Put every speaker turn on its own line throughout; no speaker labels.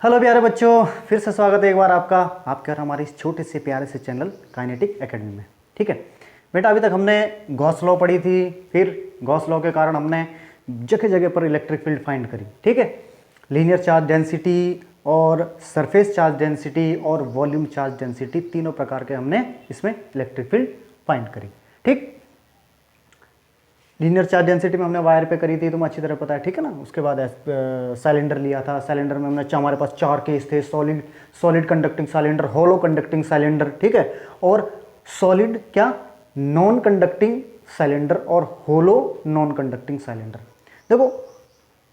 Hello प्यारे बच्चों, फिर से स्वागत है एक बार आपका आपके और हमारे इस छोटे से प्यारे से चैनल काइनेटिक एकेडमी में। ठीक है बेटा, अभी तक हमने गॉस लॉ पढ़ी थी, फिर गॉस लॉ के कारण हमने जगह जगह पर इलेक्ट्रिक फील्ड फाइंड करी। ठीक है, लीनियर चार्ज डेंसिटी और सरफेस चार्ज डेंसिटी और वॉल्यूम चार्ज डेंसिटी, तीनों प्रकार के हमने इसमें इलेक्ट्रिक फील्ड फाइंड करी। ठीक, लीनियर चार्ज डेंसिटी में हमने वायर पे करी थी, तुम्हें अच्छी तरह पता है। ठीक है ना। उसके बाद सिलेंडर लिया था, सिलेंडर में हमने हमारे पास चार केस थे, सॉलिड कंडक्टिंग सिलेंडर, होलो कंडक्टिंग सिलेंडर, ठीक है, और सॉलिड क्या नॉन कंडक्टिंग सिलेंडर और होलो नॉन कंडक्टिंग सिलेंडर। देखो,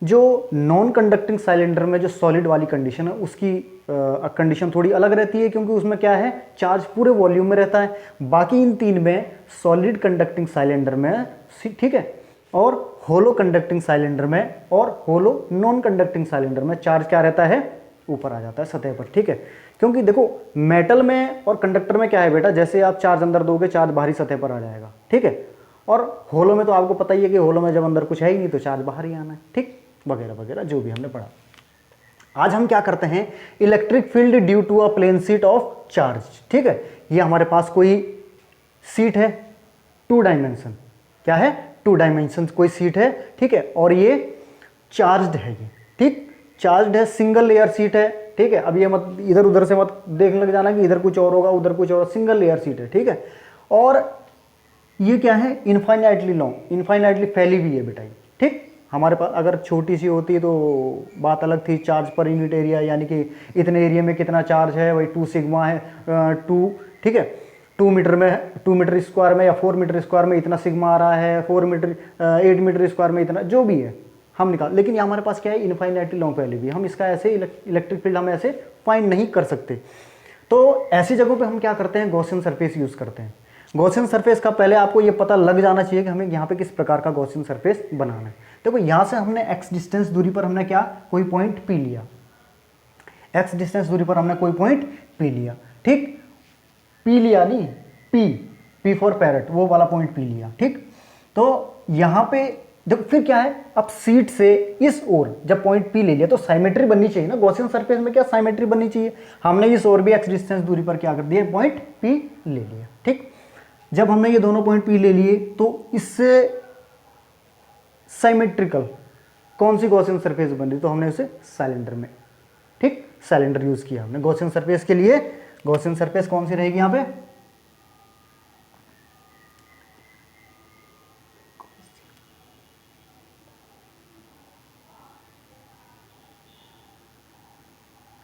जो नॉन कंडक्टिंग सिलेंडर में जो सॉलिड वाली कंडीशन है उसकी कंडीशन थोड़ी अलग रहती है, क्योंकि उसमें क्या है, चार्ज पूरे वॉल्यूम में रहता है। बाकी इन तीन में सॉलिड कंडक्टिंग सिलेंडर में, ठीक है, और होलो कंडक्टिंग सिलेंडर में और होलो नॉन कंडक्टिंग सिलेंडर में चार्ज क्या रहता है, ऊपर आ जाता है सतह पर। ठीक है, क्योंकि देखो मेटल में और कंडक्टर में क्या है बेटा, जैसे आप चार्ज अंदर दोगे चार्ज बाहरी सतह पर आ जाएगा। ठीक है, और होलो में तो आपको पता ही है कि होलो में जब अंदर कुछ है ही नहीं तो चार्ज बाहर ही आना है। ठीक, वगैरह वगैरह जो भी हमने पढ़ा। आज हम क्या करते हैं, electric field due to a plane sheet of charge. ठीक है, ये हमारे पास कोई शीट है, टू डायमेंशन, क्या है, टू डायमेंशन कोई शीट है। ठीक है, और ये चार्ज्ड है, ये ठीक चार्ज्ड है, सिंगल लेयर शीट है। ठीक है, अब ये मत इधर उधर से मत देखने लग जाना कि इधर कुछ और होगा उधर कुछ और, सिंगल लेयर शीट है। ठीक है, और ये क्या है, इनफाइनाइटली लॉन्ग, इनफाइनाइटली फैली हुई है बेटा ये। ठीक, हमारे पास अगर छोटी सी होती तो बात अलग थी, चार्ज पर यूनिट एरिया, यानी कि इतने एरिया में कितना चार्ज है, वही 2 सिग्मा है, 2, ठीक है, 2 मीटर में, 2 मीटर स्क्वायर में या 4 मीटर स्क्वायर में इतना सिग्मा आ रहा है, 8 मीटर स्क्वायर में इतना, जो भी है हम निकाल। लेकिन ये हमारे पास क्या है, इनफाइनाइटली लॉन्ग फैली हुई, हम इसका ऐसे इलेक्ट्रिक फील्ड हम ऐसे फाइंड नहीं कर सकते। तो ऐसी जगहों पे हम क्या करते हैं, गॉसियन सरफेस यूज़ करते हैं। गॉसियन सरफेस का पहले आपको ये पता लग जाना चाहिए कि हमें यहाँ पे किस प्रकार का गॉसियन सरफेस बनाना है। देखो यहाँ से हमने x डिस्टेंस दूरी पर हमने क्या, कोई पॉइंट P लिया, x डिस्टेंस दूरी पर हमने कोई पॉइंट P लिया। ठीक, P लिया नहीं, P फॉर पैरेट, वो वाला पॉइंट P लिया। ठीक, तो यहाँ पे देखो फिर क्या है, अब सीट से इस ओर जब पॉइंट P ले लिया तो साइमेट्री बननी चाहिए ना, गॉसियन सरफेस में क्या साइमेट्री बननी चाहिए। हमने इस ओर भी x डिस्टेंस दूरी पर क्या कर दिया, पॉइंट P ले लिया। ठीक, जब हमने ये दोनों पॉइंट P ले लिए तो इससे साइमेट्रिकल कौन सी गॉसियन सरफेस बन रही, तो हमने उसे सिलेंडर में, ठीक, सिलेंडर यूज किया हमने गॉसियन सरफेस के लिए। गॉसियन सरफेस कौन सी रहेगी यहाँ पे,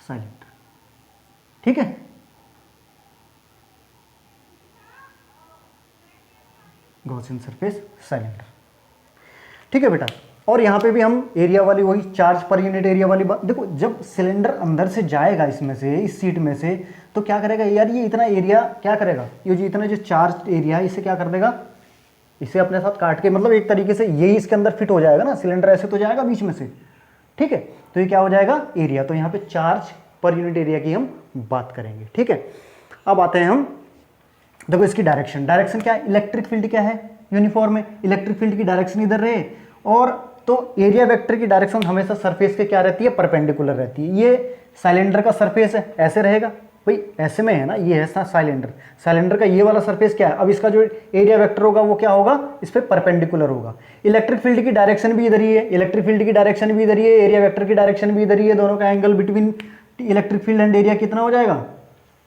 सिलेंडर। ठीक है, गॉसियन सरफेस सिलेंडर। ठीक है बेटा, और यहाँ पे भी हम एरिया वाली वही चार्ज पर यूनिट एरिया वाली बात। देखो जब सिलेंडर अंदर से जाएगा इसमें से, इस सीट में से, तो क्या करेगा यार, ये इतना एरिया क्या करेगा, ये जो इतना जो चार्ज एरिया है इसे क्या कर देगा, इसे अपने साथ काट के, मतलब एक तरीके से यही इसके अंदर फिट हो जाएगा ना, सिलेंडर ऐसे तो जाएगा बीच में से। ठीक है, तो ये क्या हो जाएगा, एरिया। तो यहाँ पे चार्ज पर यूनिट एरिया की हम बात करेंगे। ठीक है, अब आते हैं हम, देखो इसकी डायरेक्शन, डायरेक्शन क्या है, इलेक्ट्रिक फील्ड क्या है, यूनिफॉर्म है, इलेक्ट्रिक फील्ड की डायरेक्शन इधर रहे, और तो एरिया वेक्टर की डायरेक्शन हमेशा सरफेस के क्या रहती है, परपेंडिकुलर रहती है। ये सिलेंडर का सरफेस है, ऐसे रहेगा भाई, ऐसे में है ना, ये है सिलेंडर, सिलेंडर का ये वाला सरफेस क्या है, अब इसका जो एरिया वेक्टर होगा वो क्या होगा, इस पर परपेंडिकुलर होगा। इलेक्ट्रिक फील्ड की डायरेक्शन भी इधर ही है, इलेक्ट्रिक फील्ड की डायरेक्शन भी इधर ही है, एरिया वेक्टर की डायरेक्शन भी इधर ही है, दोनों का angle between electric field and area कितना हो जाएगा,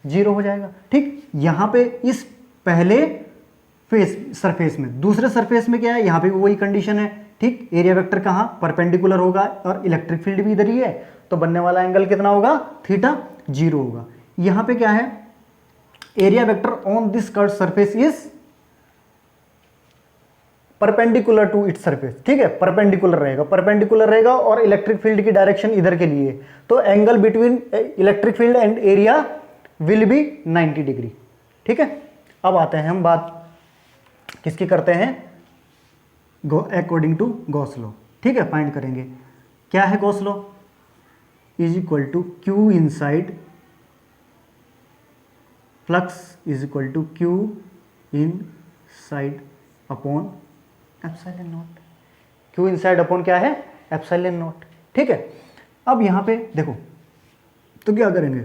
0 हो जाएगा। ठीक, यहाँ पे इस पहले फेस सरफेस में, दूसरे सरफेस में क्या है, यहाँ पे भी वही कंडीशन है। ठीक, एरिया वेक्टर कहाँ, परपेंडिकुलर होगा और इलेक्ट्रिक फील्ड भी इधर ही है, तो बनने वाला एंगल कितना होगा, थीटा 0 होगा। यहाँ पे क्या है, area vector on this curve surface is perpendicular to its surface. ठीक है, परपेंडिकुलर रहेगा, परपेंडिकुलर रहेगा, और इलेक्ट्रिक फील्ड की डायरेक्शन इधर के लिए, तो angle between electric field and area will be 90 degree. ठीक है, अब आते हैं हम बात किसकी करते हैं, अकॉर्डिंग टू गॉस लॉ। ठीक है, फाइंड करेंगे क्या है Gauss law, is equal to Q inside flux is equal to Q inside upon epsilon naught. Q inside upon क्या है, एप्सिलॉन नॉट। ठीक है, अब यहाँ पे देखो तो क्या करेंगे,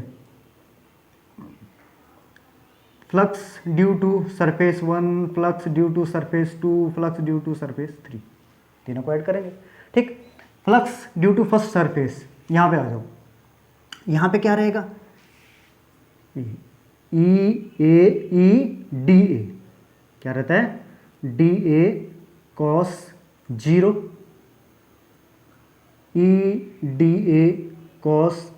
flux due to surface 1, flux due to surface 2, flux due to surface 3, तीनों को ऐड करेंगे। ठीक, flux due to first surface, यहाँ पे आ जाओ, यहाँ पे क्या रहेगा, ई क्या रहता है, D A cos 0, E D A cos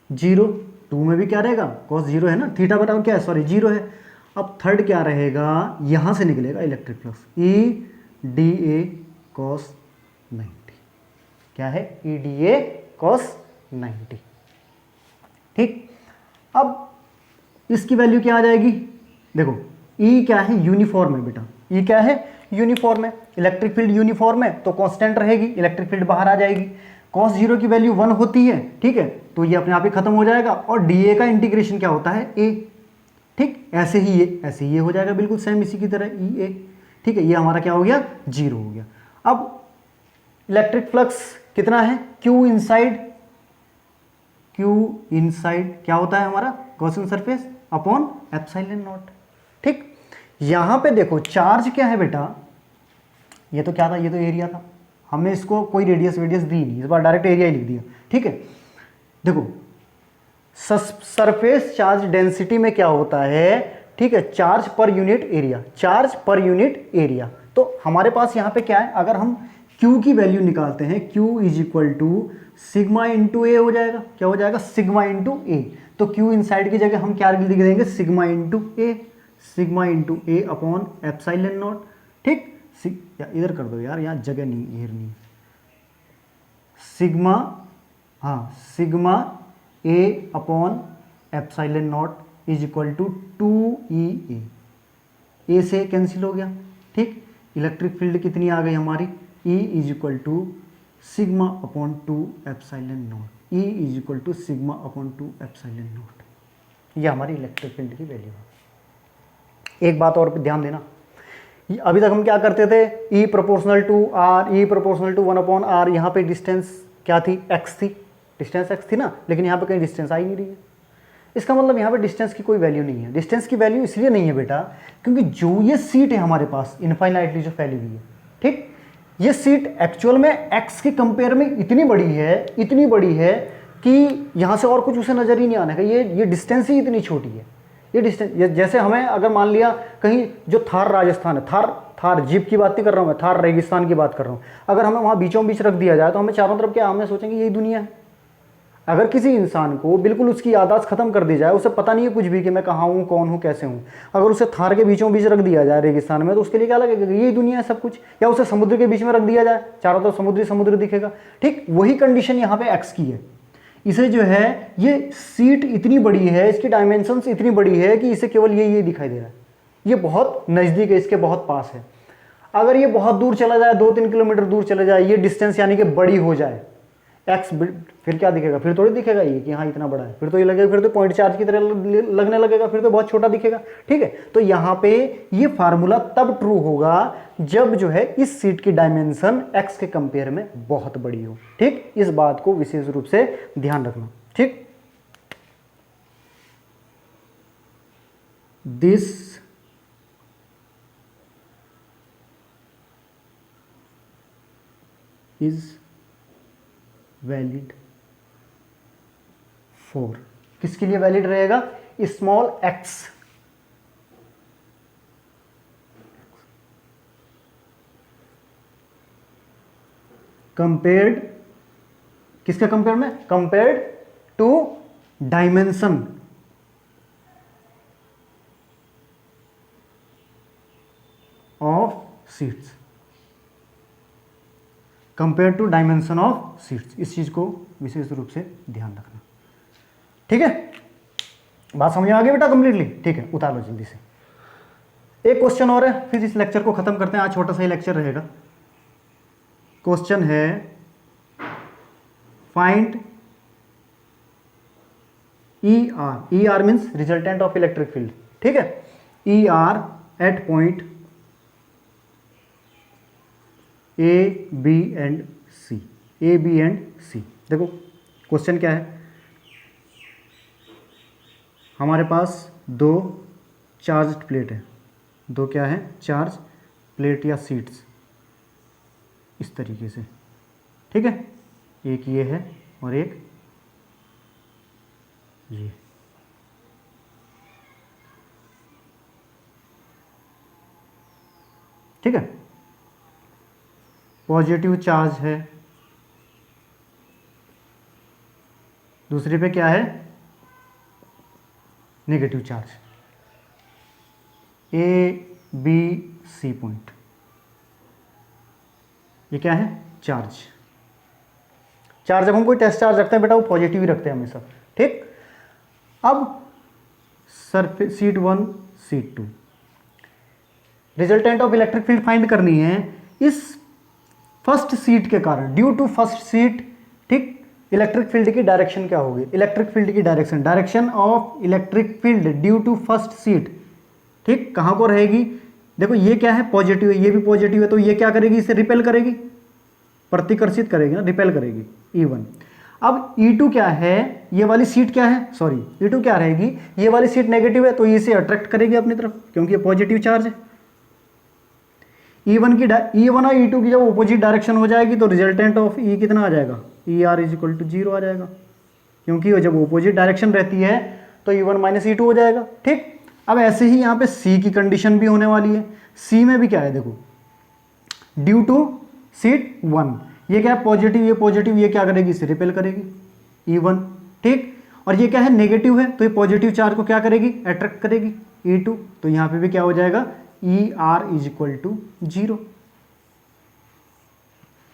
0, 2 में भी क्या रहेगा, कॉस 0 है ना, थीटा बराबर क्या है, सॉरी 0 है। अब थर्ड क्या रहेगा, यहाँ से निकलेगा electric flux, E D A cos 90, क्या है, ई डी ए कॉस 90। ठीक, अब इसकी वैल्यू क्या आ जाएगी, देखो ई क्या है, यूनिफॉर्म है बेटा, ई क्या है, यूनिफॉर्म है, इलेक्ट्रिक फील्ड यूनिफॉर्म है तो कांस्टेंट रहेगी, इलेक्ट्रिक फील्ड बाहर आ जाएगी, cos 0 की वैल्यू 1 होती है, ठीक है, तो ये अपने आप ही खत्म हो जाएगा, और dA का इंटीग्रेशन क्या होता है, a, ठीक, ऐसे ही ये हो जाएगा बिल्कुल सेम इसी की तरह EA, ठीक है, ये हमारा क्या हो गया, 0 हो गया। अब इलेक्ट्रिक फ्लक्स कितना है, Q इनसाइड क्या होता है हमारा, Gaussian surface upon epsilon naught. ठीक, यहां पे देखो चार्ज क्या है बेटा, ये तो क्या था, ये तो एरिया था, हमने इसको कोई रेडियस दी नहीं, इस बार डायरेक्ट एरिया ही लिख दिया। ठीक है, देखो सरफेस चार्ज डेंसिटी में क्या होता है, ठीक है, चार्ज पर यूनिट एरिया, तो हमारे पास यहाँ पे क्या है, अगर हम Q की वैल्यू निकालते हैं, Q is equal to sigma into A हो जाएगा, क्या हो जाएगा, सिग्मा इंटू ए, तो Q इनसाइड की जगह हम क्या लिख देंगे, sigma into A upon epsilon naught. ठीक, इधर कर दो यार, यहाँ जगह नहीं घेरनी, sigma A upon epsilon naught is equal to 2E A से कैंसिल हो गया। ठीक, इलेक्ट्रिक फील्ड कितनी आ गई हमारी, E is equal to sigma upon 2 epsilon naught, E is equal to sigma upon 2 epsilon naught, ये हमारी इलेक्ट्रिक फील्ड की वैल्यू है। एक बात और ध्यान देना, अभी तक हम क्या करते थे, E proportional to R, E proportional to 1 upon R, यहाँ पे डिस्टेंस क्या थी, x थी, डिस्टेंस x थी ना, लेकिन यहाँ पे कहीं डिस्टेंस आ ही नहीं रही है, इसका मतलब यहाँ पे डिस्टेंस की कोई वैल्यू नहीं है। डिस्टेंस की वैल्यू इसलिए नहीं है बेटा, क्योंकि जो ये सीट है हमारे पास इनफाइनाइटली जो फैली हुई है, ठीक, ये सीट एक्चुअल में x के कंपेयर में इतनी बड़ी है कि यहाँ से और कुछ उसे नजर ही नहीं आने का, ये डिस्टेंस ही इतनी छोटी है। ये डिस्टेंस, जैसे हमें अगर मान लिया कहीं जो थार राजस्थान है, थार जीप की बात नहीं कर रहा हूँ मैं, थार रेगिस्तान की बात कर रहा हूँ, अगर हमें वहाँ बीचों बीच रख दिया जाए तो हमें चारों तरफ क्या, हमें सोचेंगे यही दुनिया है। अगर किसी इंसान को बिल्कुल उसकी याददाश्त खत्म कर दी जाए, उसे पता नहीं है कुछ भी कि मैं कहाँ हूँ, कौन हूँ, कैसे हूँ, अगर उसे थार के बीचों बीच रख दिया जाए रेगिस्तान में, तो उसके लिए क्या लगेगा, यही दुनिया है सब कुछ। या उसे समुद्र के बीच में रख दिया जाए, चारों तरफ समुद्र दिखेगा। ठीक, वही कंडीशन यहाँ पे एक्स की है। इसे जो है, ये सीट इतनी बड़ी है, इसकी डायमेंशंस इतनी बड़ी है कि इसे केवल ये दिखाई दे रहा है, ये बहुत नज़दीक है, इसके बहुत पास है। अगर ये बहुत दूर चला जाए, 2-3 किलोमीटर दूर चले जाए, ये डिस्टेंस यानी कि बड़ी हो जाए, एक्स, फिर क्या दिखेगा, फिर थोड़ी दिखेगा ये कि हाँ इतना बड़ा है, फिर तो ये लगेगा, फिर तो पॉइंट चार्ज की तरह लगने लगेगा, फिर तो बहुत छोटा दिखेगा। ठीक है, तो यहाँ पे ये फार्मूला तब ट्रू होगा जब जो है इस सीट की डायमेंशन एक्स के कंपेयर में बहुत बड़ी हो। ठीक, इस बात को विशेष रूप से ध्यान रखना। ठीक, दिस इज वैलिड फॉर, किसके लिए वैलिड रहेगा, स्मॉल एक्स, कंपेयर्ड, किसके कंपेयर में, compared to dimension of sheets, compare to dimension of sheets, इस चीज को विशेष रूप से ध्यान रखना। ठीक है, बात समझ में आ गई बेटा कंप्लीटली। ठीक है, उतार लो जल्दी से। एक क्वेश्चन और है, फिर इस लेक्चर को खत्म करते हैं। आज छोटा सा ही लेक्चर रहेगा। क्वेश्चन है, find E R means resultant of electric field. ठीक है, E R at point A B and C, देखो क्वेश्चन क्या है, हमारे पास दो चार्ज प्लेट है, दो क्या है, चार्ज प्लेट या सीट्स इस तरीके से, ठीक है। एक ये है और एक ये, ठीक है। पॉजिटिव चार्ज है, दूसरे पे क्या है, negative charge, A B C point, ये क्या है, चार्ज। चार्ज जब हम कोई टेस्ट चार्ज रखते हैं बेटा वो पॉजिटिव ही रखते हैं हमेशा, ठीक। अब surface sheet 1 sheet 2, resultant of electric field find करनी है इस फर्स्ट सीट के कारण, ड्यू टू फर्स्ट सीट, ठीक। इलेक्ट्रिक फील्ड की डायरेक्शन क्या होगी, इलेक्ट्रिक फील्ड की direction, direction of electric field due to first sheet, ठीक। कहां को रहेगी, देखो ये क्या है, पॉजिटिव है, ये भी पॉजिटिव है, तो ये क्या करेगी, इसे रिपेल करेगी, प्रतिकर्षित करेगी ना, रिपेल करेगी, E1। अब E2 क्या है, ये वाली सीट क्या है, सॉरी E2 क्या रहेगी, ये वाली सीट नेगेटिव है तो इसे अट्रैक्ट करेगी अपनी तरफ क्योंकि ये पॉजिटिव चार्ज है। E1 और E2 की जब ऑपोजिट डायरेक्शन हो जाएगी तो रिजल्टेंट ऑफ E कितना आ जाएगा, ER इक्वल टू 0 आ जाएगा, क्योंकि वो जब ऑपोजिट डायरेक्शन रहती है तो E1 माइनस E2 हो जाएगा, ठीक। अब ऐसे ही यहाँ पे C की कंडीशन भी होने वाली है। C में भी क्या है, देखो ड्यू टू सीट 1, ये क्या है, पॉजिटिव, ये पॉजिटिव, ये क्या करेगी, इसे रिपेल करेगी, E1, ठीक। और ये क्या है, नेगेटिव है, तो ये पॉजिटिव चार्ज को क्या करेगी, अट्रैक्ट करेगी, E2। तो यहाँ पे भी क्या हो जाएगा, ER इज इक्वल टू 0।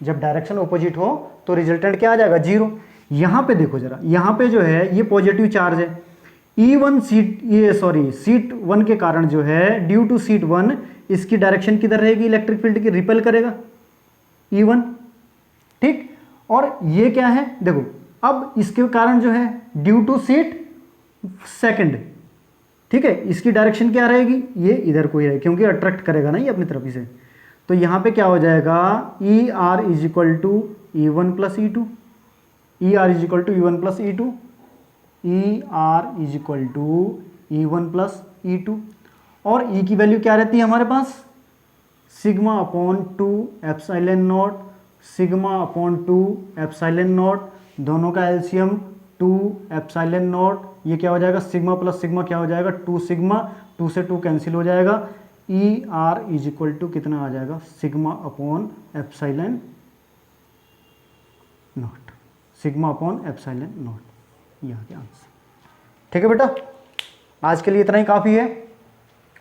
जब डायरेक्शन ऑपोजिट हो तो रिजल्टेंट क्या आ जाएगा, 0। यहां पे देखो जरा, यहां पे जो है ये पॉजिटिव चार्ज है, E1 सीट, ये सॉरी सीट 1 के कारण जो है, ड्यू टू सीट 1, इसकी डायरेक्शन किधर रहेगी, इलेक्ट्रिक फील्ड की, रिपेल करेगा E1, ठीक। और ये क्या है, देखो अब इसके कारण जो है ड्यू टू सीट सेकंड, ठीक है, इसकी डायरेक्शन क्या रहेगी, ये इधर को ही रहेगी क्योंकि अट्रैक्ट करेगा ना ये अपनी तरफ इसे। तो यहाँ पे क्या हो जाएगा, ER is equal to E1 plus E2, ER is equal to E1 plus E2, ER is equal to E1 plus E2। और E की वैल्यू क्या रहती है हमारे पास, sigma upon 2 epsilon naught, sigma upon 2 epsilon naught, दोनों का LCM 2 epsilon naught, ये क्या हो जाएगा, सिग्मा प्लस सिग्मा क्या हो जाएगा, 2 सिग्मा, 2 से 2 कैंसिल हो जाएगा, ER इज इक्वल टू कितना आ जाएगा, sigma upon epsilon naught, sigma upon epsilon naught, ये आ गया आंसर, ठीक है बेटा। आज के लिए इतना ही काफ़ी है।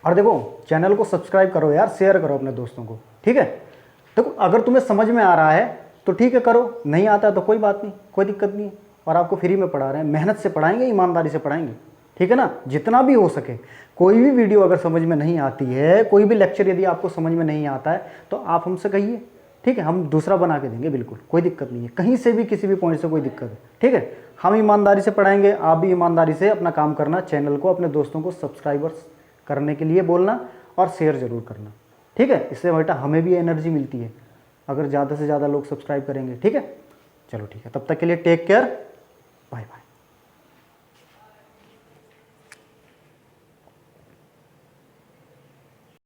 और देखो चैनल को सब्सक्राइब करो यार, शेयर करो अपने दोस्तों को, ठीक है। देखो अगर तुम्हें समझ में आ रहा है तो ठीक है करो, नहीं आता है तो कोई बात नहीं, कोई दिक्कत नहीं है। और आपको फ्री में पढ़ा रहे हैं, मेहनत से पढ़ाएंगे, ईमानदारी से पढ़ाएंगे, ठीक है ना, जितना भी हो सके। कोई भी वीडियो अगर समझ में नहीं आती है, कोई भी लेक्चर यदि आपको समझ में नहीं आता है तो आप हमसे कहिए, ठीक है, हम दूसरा बना के देंगे, बिल्कुल कोई दिक्कत नहीं है, कहीं से भी किसी भी पॉइंट से कोई दिक्कत है, ठीक है। हम ईमानदारी से पढ़ाएंगे, आप भी ईमानदारी से अपना काम करना, चैनल को अपने दोस्तों को सब्सक्राइबर्स करने के लिए बोलना और शेयर जरूर करना, ठीक है। इससे बेटा हमें भी एनर्जी मिलती है अगर ज़्यादा से ज़्यादा लोग सब्सक्राइब करेंगे, ठीक है। चलो ठीक है, तब तक के लिए टेक केयर, बाय बाय।